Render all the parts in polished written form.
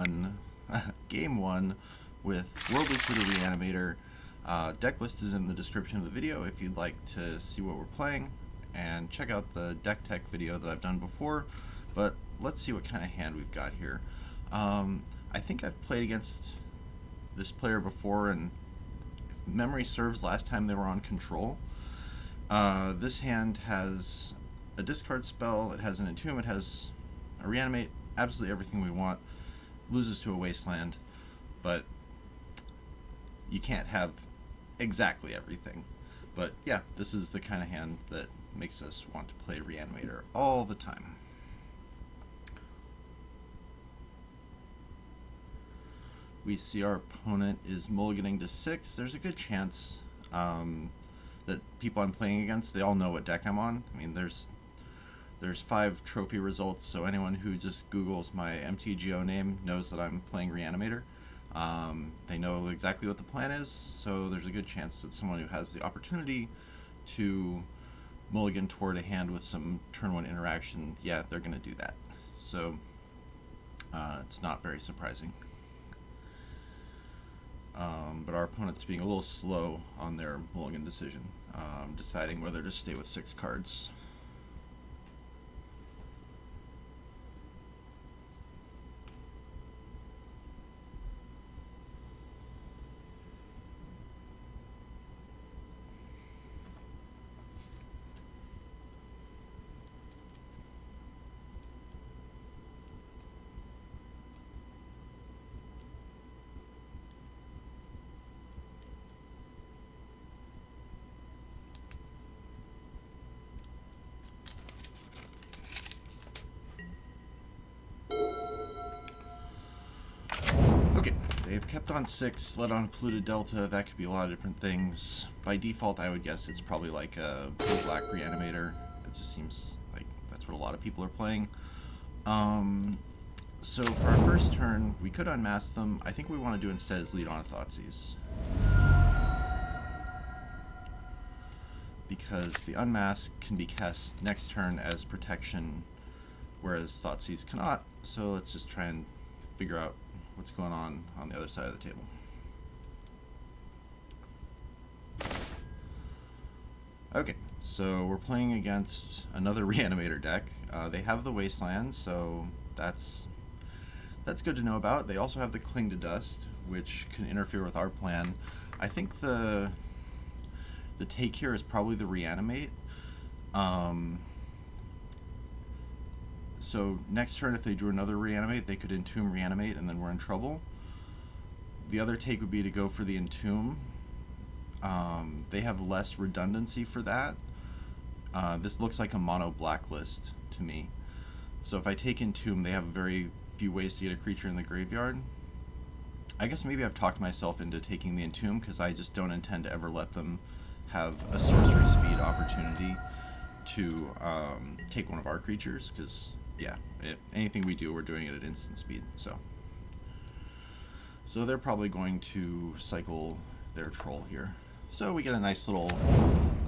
1, Game 1 with Worldly Tutor Reanimator. Deck list is in the description of the video if you'd like to see what we're playing, and check out the deck tech video that I've done before. But let's see what kind of hand we've got here. I think I've played against this player before, and if memory serves, last time they were on control. This hand has a discard spell, it has an Entomb, it has a Reanimate, absolutely everything we want. Loses to a Wasteland, but you can't have exactly everything. But yeah, this is the kind of hand that makes us want to play Reanimator all the time. We see our opponent is mulliganing to 6. There's a good chance that people I'm playing against, they all know what deck I'm on. I mean, there's 5 trophy results, so anyone who just Googles my MTGO name knows that I'm playing Reanimator. They know exactly what the plan is, so there's a good chance that someone who has the opportunity to mulligan toward a hand with some turn 1 interaction, yeah, they're going to do that. So it's not very surprising. But our opponent's being a little slow on their mulligan decision, deciding whether to stay with 6 cards. They've kept on 6, led on a polluted delta. That could be a lot of different things. By default, I would guess it's probably like a blue-black Reanimator. It just seems like that's what a lot of people are playing. So for our first turn, we could unmask them. I think what we want to do instead is lead on a Thoughtseize, because the unmask can be cast next turn as protection, whereas Thoughtseize cannot. So let's just try and figure out what's going on the other side of the table. Okay, so we're playing against another Reanimator deck. They have the Wasteland, so that's good to know about. They also have the Cling to Dust, which can interfere with our plan. I think the take here is probably the Reanimate. So next turn, if they drew another Reanimate, they could Entomb Reanimate, and then we're in trouble. The other take would be to go for the Entomb. They have less redundancy for that. This looks like a mono blacklist to me. So if I take Entomb, they have very few ways to get a creature in the graveyard. I guess maybe I've talked myself into taking the Entomb, because I just don't intend to ever let them have a sorcery speed opportunity to take one of our creatures, because yeah, anything we do, we're doing it at instant speed. So they're probably going to cycle their troll here. So we get a nice little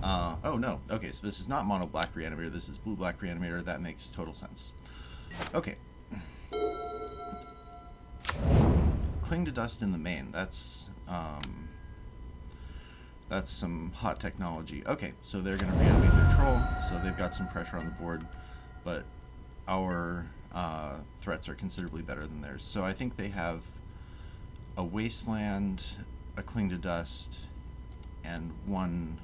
oh no, okay, so this is not mono black Reanimator, this is blue black Reanimator. That makes total sense. Okay, Cling to Dust in the main, that's some hot technology. Okay, so they're going to reanimate their troll, so they've got some pressure on the board, but our threats are considerably better than theirs. So I think they have a Wasteland, a Cling to Dust, and 1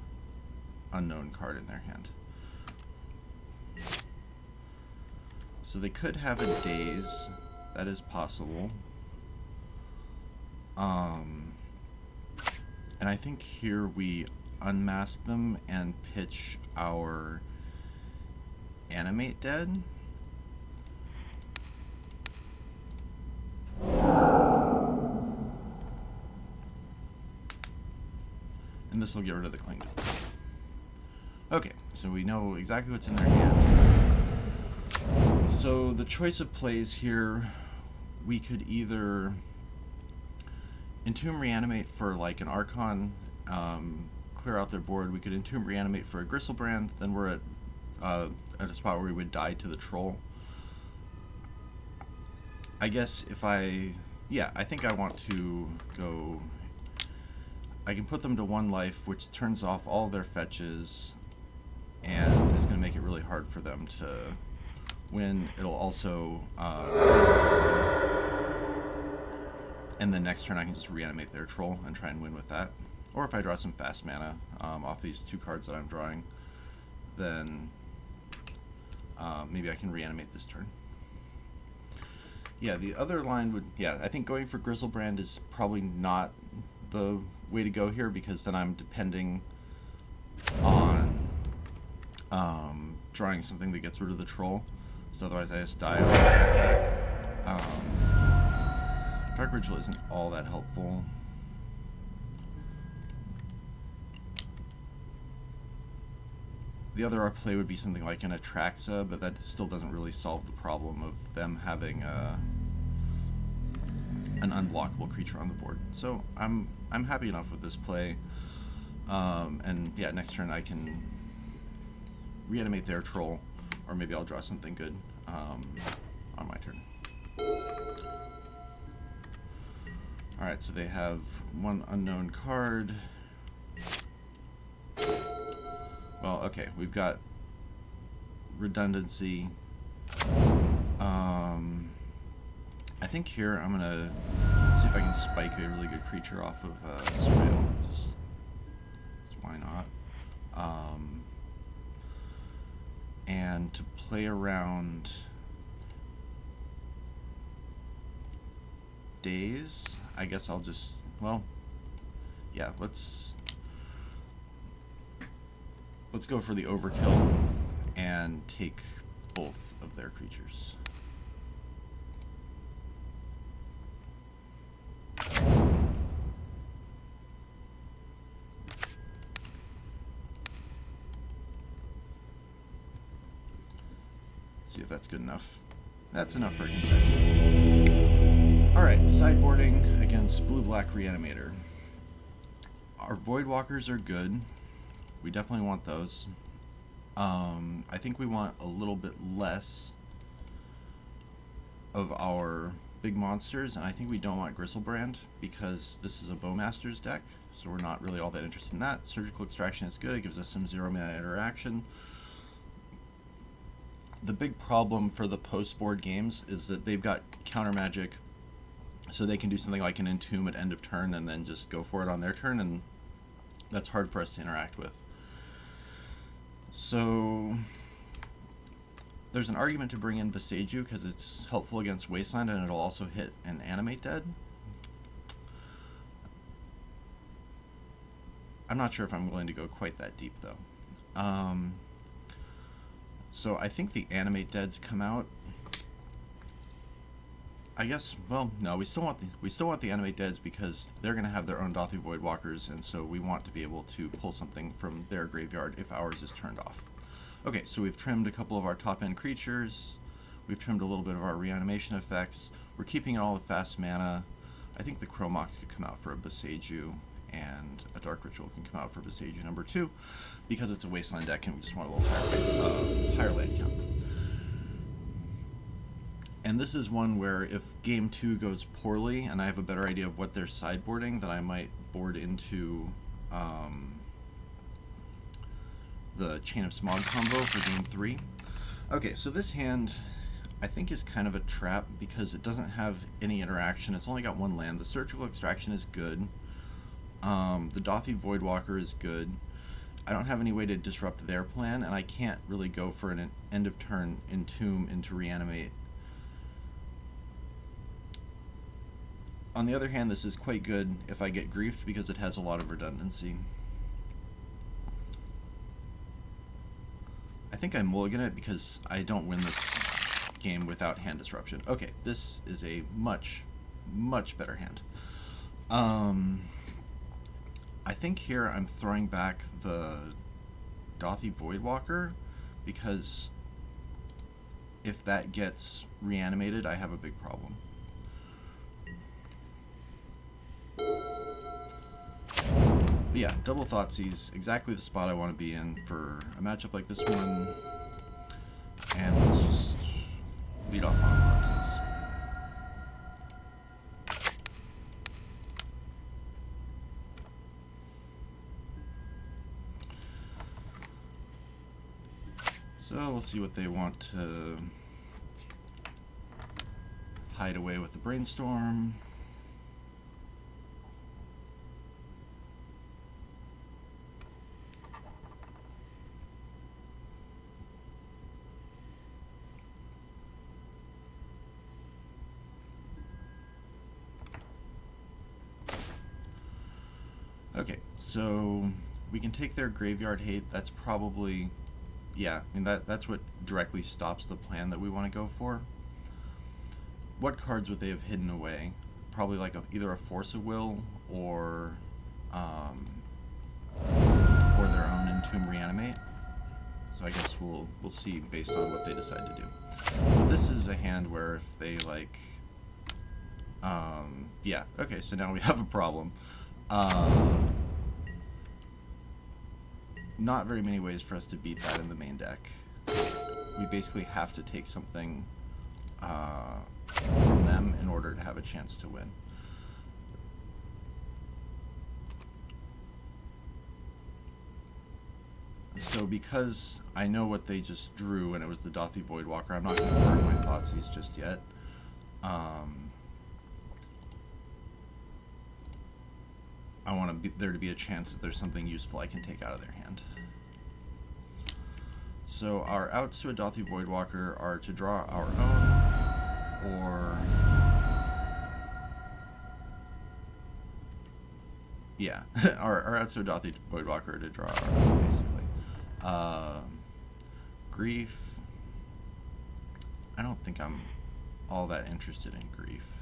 unknown card in their hand. So they could have a Daze. That is possible. And I think here we unmask them and pitch our Animate Dead. And this will get rid of the Cling to Dust. Okay, so we know exactly what's in their hand. So the choice of plays here, we could either Entomb Reanimate for like an Archon, clear out their board. We could Entomb Reanimate for a Gristlebrand, then we're at a spot where we would die to the troll. I guess if yeah, I think I want to go... I can put them to 1 life, which turns off all their fetches, and is going to make it really hard for them to win. It'll also clear the board, and then next turn I can just reanimate their troll and try and win with that. Or if I draw some fast mana off these 2 cards that I'm drawing, then maybe I can reanimate this turn. Yeah, the other line would... Yeah, I think going for Grizzlebrand is probably not the way to go here, because then I'm depending on drawing something that gets rid of the troll, because otherwise I just die back. Dark Ritual isn't all that helpful. The other play would be something like an Atraxa, but that still doesn't really solve the problem of them having an unblockable creature on the board. So I'm happy enough with this play. And yeah, next turn I can reanimate their troll, or maybe I'll draw something good on my turn. Alright, so they have 1 unknown card. Well, okay, we've got redundancy. I think here I'm gonna see if I can spike a really good creature off of Surveil. Just why not? And to play around Daze, I guess I'll just, well, yeah, let's go for the overkill and take both of their creatures. See if that's good enough. That's enough for a concession. Alright, sideboarding against blue-black Reanimator. Our Voidwalkers are good. We definitely want those. I think we want a little bit less of our big monsters, and I think we don't want Grizzlebrand, because this is a Bowmaster's deck, so we're not really all that interested in that. Surgical Extraction is good. It gives us some 0-mana interaction. The big problem for the post-board games is that they've got counter magic, so they can do something like an Entomb at end of turn and then just go for it on their turn, and that's hard for us to interact with. So there's an argument to bring in Boseiju because it's helpful against Wasteland, and it'll also hit and animate dead. I'm not sure if I'm willing to go quite that deep though. So I think the animate deads come out. I guess, well, no, we still want the animate deads because they're going to have their own Dothy Voidwalkers, and so we want to be able to pull something from their graveyard if ours is turned off. Okay, so we've trimmed a couple of our top-end creatures. We've trimmed a little bit of our reanimation effects. We're keeping all the fast mana. I think the Chromox could come out for a Boseiju, and a Dark Ritual can come out for Boseiju number 2, because it's a Wasteland deck and we just want a little higher land count. And this is one where if game 2 goes poorly and I have a better idea of what they're sideboarding, then I might board into the Chain of Smog combo for game 3. Okay, so this hand I think is kind of a trap because it doesn't have any interaction. It's only got 1 land. The Surgical Extraction is good. The Dothy Voidwalker is good. I don't have any way to disrupt their plan, and I can't really go for an end of turn Entomb into Reanimate. On the other hand, this is quite good if I get griefed because it has a lot of redundancy. I think I mulligan it because I don't win this game without hand disruption. Okay, this is a much, much better hand. I think here I'm throwing back the Dothy Voidwalker because if that gets reanimated, I have a big problem. But yeah, double Thoughtseize, exactly the spot I want to be in for a matchup like this one. And let's just lead off on Thoughtseize. So we'll see what they want to hide away with the brainstorm. Okay, so we can take their graveyard hate. That's probably, yeah, I mean that's what directly stops the plan that we want to go for. What cards would they have hidden away? Probably like either a Force of Will or their own Entomb Reanimate. So I guess we'll see based on what they decide to do. But this is a hand where if they like, yeah, okay, so now we have a problem. Not very many ways for us to beat that in the main deck. We basically have to take something from them in order to have a chance to win. So because I know what they just drew and it was the Dothy Voidwalker, I'm not going to burn my Thoughtseize just yet. I want there to be a chance that there's something useful I can take out of their hand. So our outs to a Dothy Voidwalker are to draw our own, or yeah, our outs to a Dothy Voidwalker are to draw our own, basically. Grief. I don't think I'm all that interested in grief.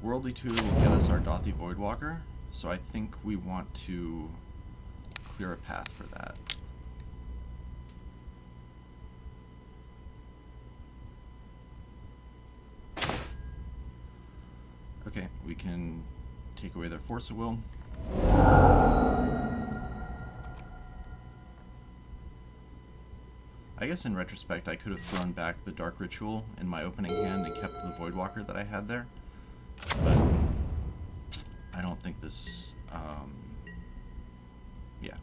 Worldly Tutor will get us our Dothy Voidwalker, so I think we want to clear a path for that. Okay, we can take away their Force of Will. I guess in retrospect I could have thrown back the Dark Ritual in my opening hand and kept the Voidwalker that I had there. But I don't think this, yeah.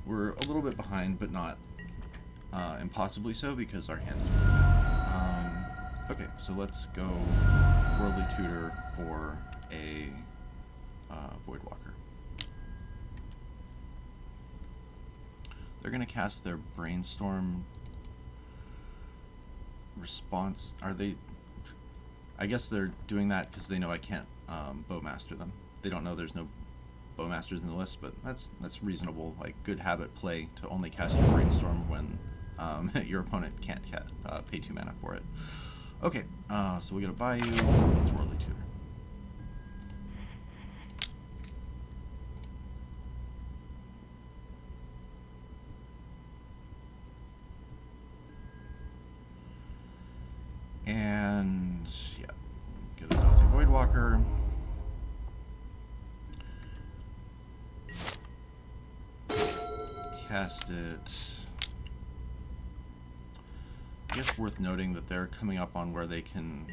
We're a little bit behind, but not impossibly so, because our hand is really good. Okay, so let's go Worldly Tutor for a Voidwalker. They're going to cast their Brainstorm response. Are they... I guess they're doing that because they know I can't Bowmaster them. They don't know there's no Bowmasters in the list, but that's reasonable, like good habit play to only cast your Brainstorm when your opponent can't pay 2 mana for it. Okay, so we got a Bayou. Let's Worldly Tutor. And yeah, get a Dothy Voidwalker. Cast it. I guess worth noting that they're coming up on where they can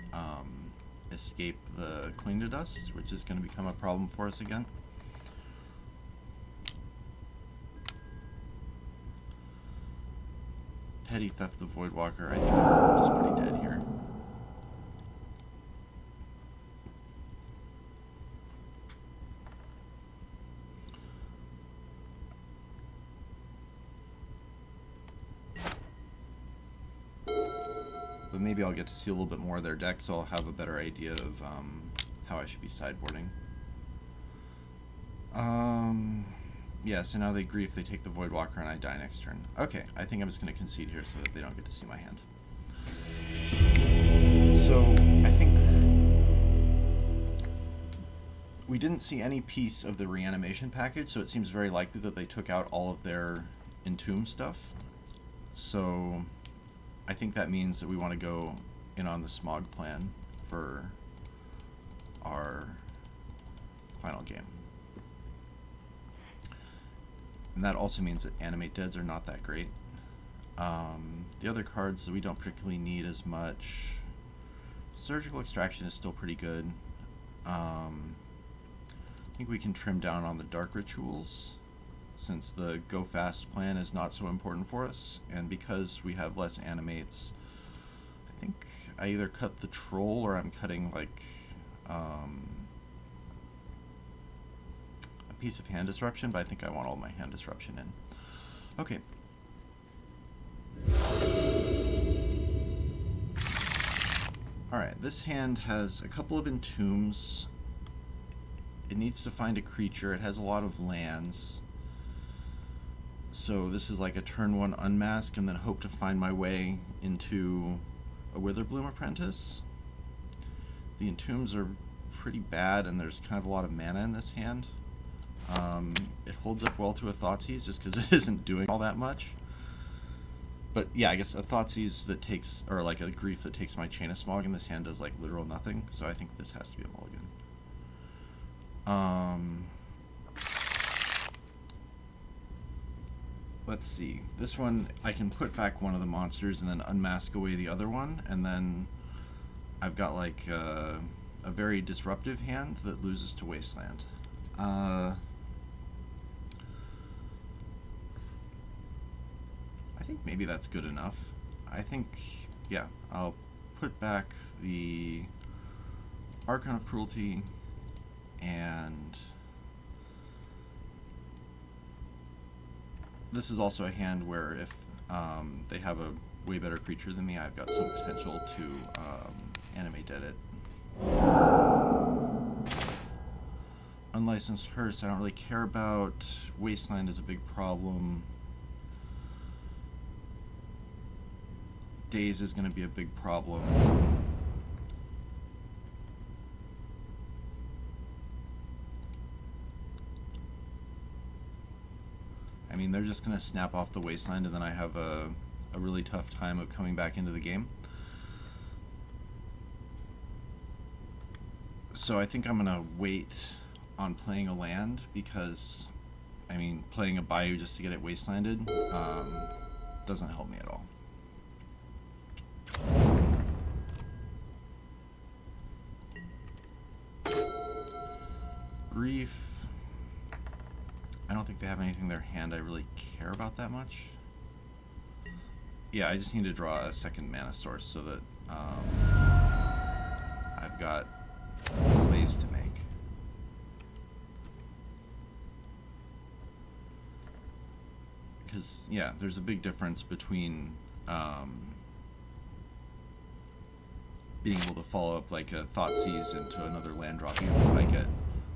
escape the Cling to Dust, which is going to become a problem for us again. Petty Theft the Voidwalker. I think I'm just pretty dead here. But maybe I'll get to see a little bit more of their deck, so I'll have a better idea of how I should be sideboarding. Yeah, so now they grief, they take the Voidwalker, and I die next turn. Okay, I think I'm just going to concede here so that they don't get to see my hand. So, I think we didn't see any piece of the reanimation package, so it seems very likely that they took out all of their Entomb stuff. So, I think that means that we want to go in on the Smog plan for our final game. And that also means that Animate Deads are not that great. The other cards that we don't particularly need as much. Surgical Extraction is still pretty good. I think we can trim down on the dark rituals, since the go fast plan is not so important for us, and because we have less animates, I think I either cut the troll or I'm cutting like a piece of hand disruption, but I think I want all my hand disruption in. Okay. Alright, this hand has a couple of entombs. It needs to find a creature. It has a lot of lands. So this is like a turn 1 unmask and then hope to find my way into a Witherbloom Apprentice. The entombs are pretty bad and there's kind of a lot of mana in this hand. It holds up well to a Thoughtseize just because it isn't doing all that much. But yeah, I guess a Thoughtseize that takes, or like a Grief that takes my Chain of Smog in this hand does like literal nothing, so I think this has to be a mulligan. Let's see. This one, I can put back one of the monsters and then unmask away the other one, and then I've got like a very disruptive hand that loses to Wasteland. I think maybe that's good enough. I think, yeah, I'll put back the Archon of Cruelty, and this is also a hand where if they have a way better creature than me, I've got some potential to animate edit. Unlicensed Hearse, I don't really care about. Wasteland is a big problem. Daze is going to be a big problem. I mean, they're just going to snap off the Wasteland and then I have a really tough time of coming back into the game. So I think I'm going to wait on playing a land because, I mean, playing a Bayou just to get it Wastelanded doesn't help me at all. Grief. I don't think they have anything in their hand I really care about that much. Yeah, I just need to draw a second mana source so that I've got plays to make. Because, yeah, there's a big difference between being able to follow up like a Thoughtseize into another land drop. Even if I get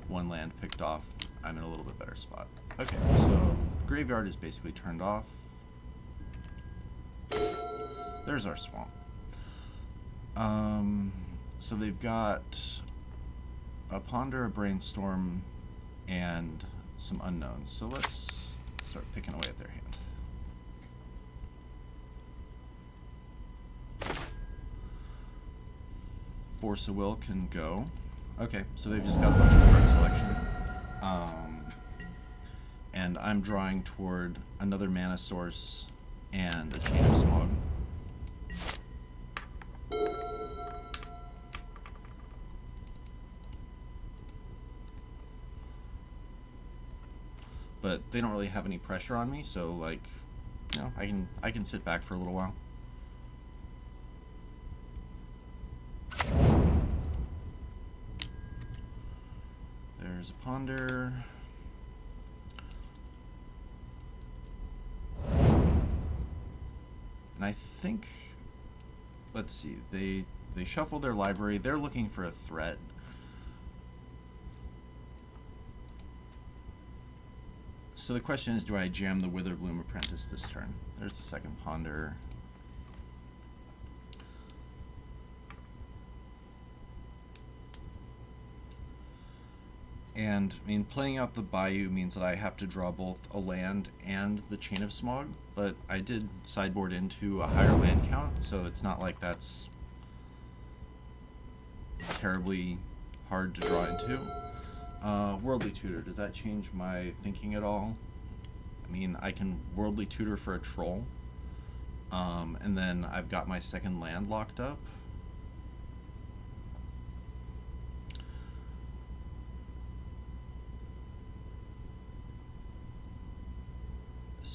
one land picked off, I'm in a little bit better spot. Okay, so the graveyard is basically turned off. There's our swamp. So they've got a Ponder, a Brainstorm, and some unknowns. So let's start picking away at their hand. Force of Will can go. Okay, so they've just got a bunch of card selection. And I'm drawing toward another mana source and a Chain of Smog. But they don't really have any pressure on me, so like, you know, I can sit back for a little while. There's a Ponder. And I think, let's see, they shuffled their library. They're looking for a threat. So the question is, do I jam the Witherbloom Apprentice this turn? There's the second Ponder. And, I mean, playing out the Bayou means that I have to draw both a land and the Chain of Smog, but I did sideboard into a higher land count, so it's not like that's terribly hard to draw into. Worldly Tutor, does that change my thinking at all? I mean, I can Worldly Tutor for a Troll, and then I've got my second land locked up.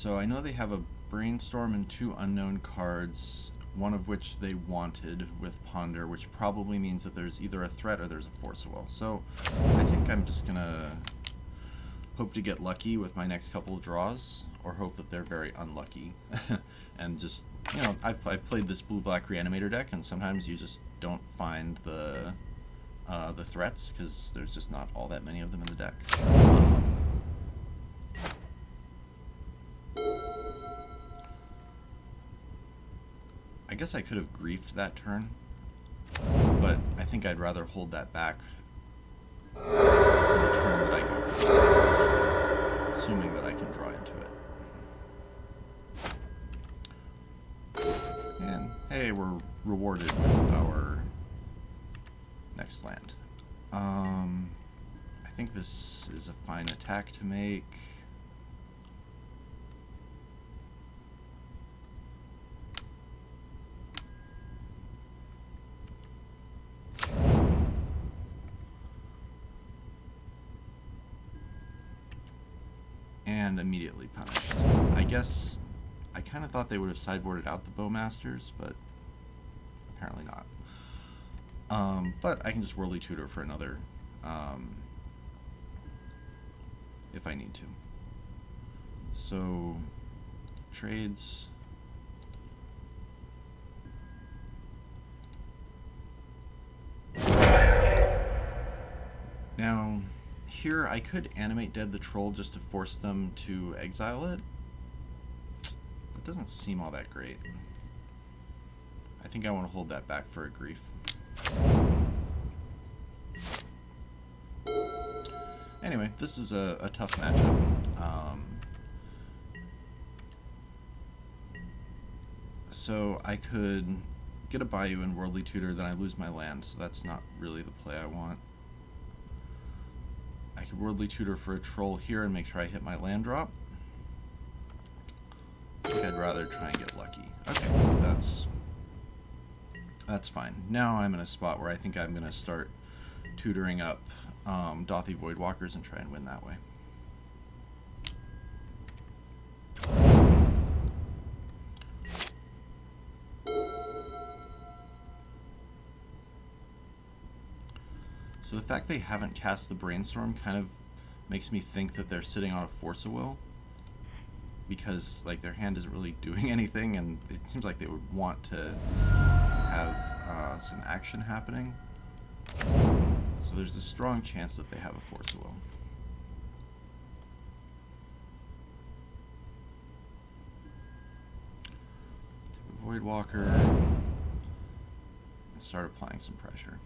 So I know they have a Brainstorm and 2 unknown cards, one of which they wanted with Ponder, which probably means that there's either a threat or there's a Force of Will. So I think I'm just gonna hope to get lucky with my next couple of draws, or hope that they're very unlucky. And just, you know, I've played this blue-black Reanimator deck, and sometimes you just don't find the threats, because there's just not all that many of them in the deck. I guess I could have griefed that turn, but I think I'd rather hold that back for the turn that I go for the smoke, assuming that I can draw into it. And hey, we're rewarded with our next land. I think this is a fine attack to make. And immediately punished. I guess I kind of thought they would have sideboarded out the Bowmasters, but apparently not. But I can just Worldly Tutor for another if I need to. So, trades. Now, here I could animate Dead the Troll just to force them to exile it. It doesn't seem all that great. I think I want to hold that back for a grief. Anyway, this is a tough matchup. So I could get a Bayou and Worldly Tutor, then I lose my land, so that's not really the play I want. I could Worldly Tutor for a Troll here and make sure I hit my land drop. I think I'd rather try and get lucky. Okay, that's fine. Now I'm in a spot where I think I'm going to start tutoring up Dothy Voidwalkers and try and win that way. So the fact they haven't cast the Brainstorm kind of makes me think that they're sitting on a Force of Will, because like their hand isn't really doing anything, and it seems like they would want to have some action happening. So there's a strong chance that they have a Force of Will. Take a Voidwalker and start applying some pressure.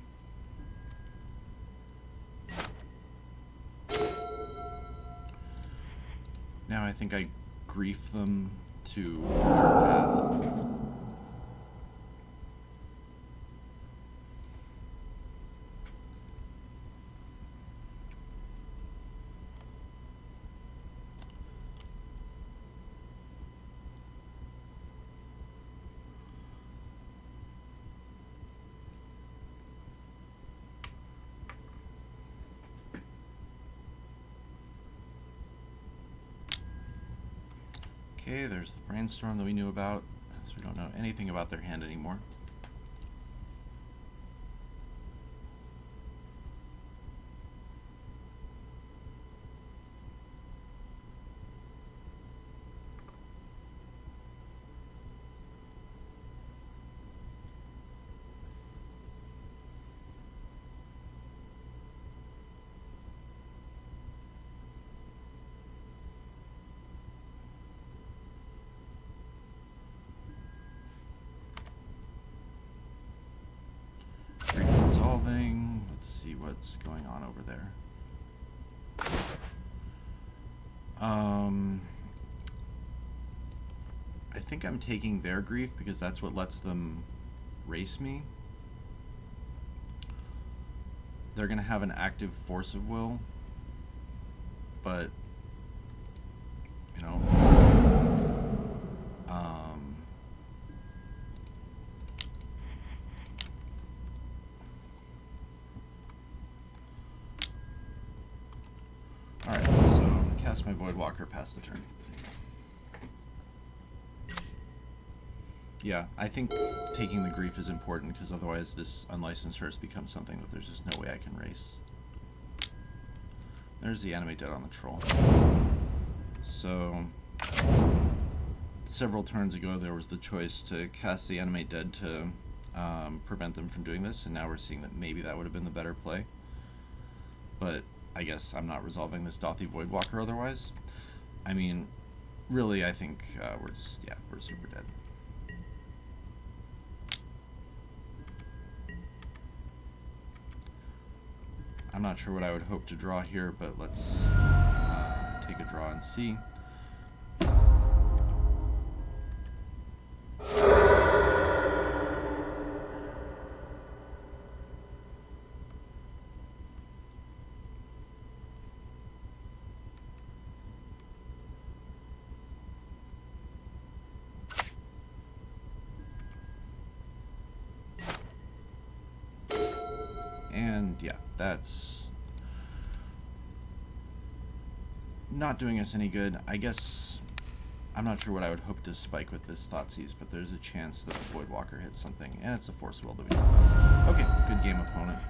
Now I think I grief them to clear path. Okay, there's the Brainstorm that we knew about, so we don't know anything about their hand anymore. Resolving. Let's see what's going on over there. I think I'm taking their grief because that's what lets them race me. They're going to have an active Force of Will, but, you know, alright, so cast my Voidwalker past the turn. Yeah, I think taking the grief is important because otherwise this unlicensed hearse becomes something that there's just no way I can race. There's the Animate Dead on the troll. So, several turns ago there was the choice to cast the Animate Dead to prevent them from doing this, and now we're seeing that maybe that would have been the better play. But I guess I'm not resolving this Dothy Voidwalker otherwise. I mean, really, I think we're super dead. I'm not sure what I would hope to draw here, but let's take a draw and see. And yeah, that's not doing us any good. I guess I'm not sure what I would hope to spike with this Thoughtseize, but there's a chance that the Voidwalker hits something, and it's a Force Will that we know about. Okay, good game, opponent.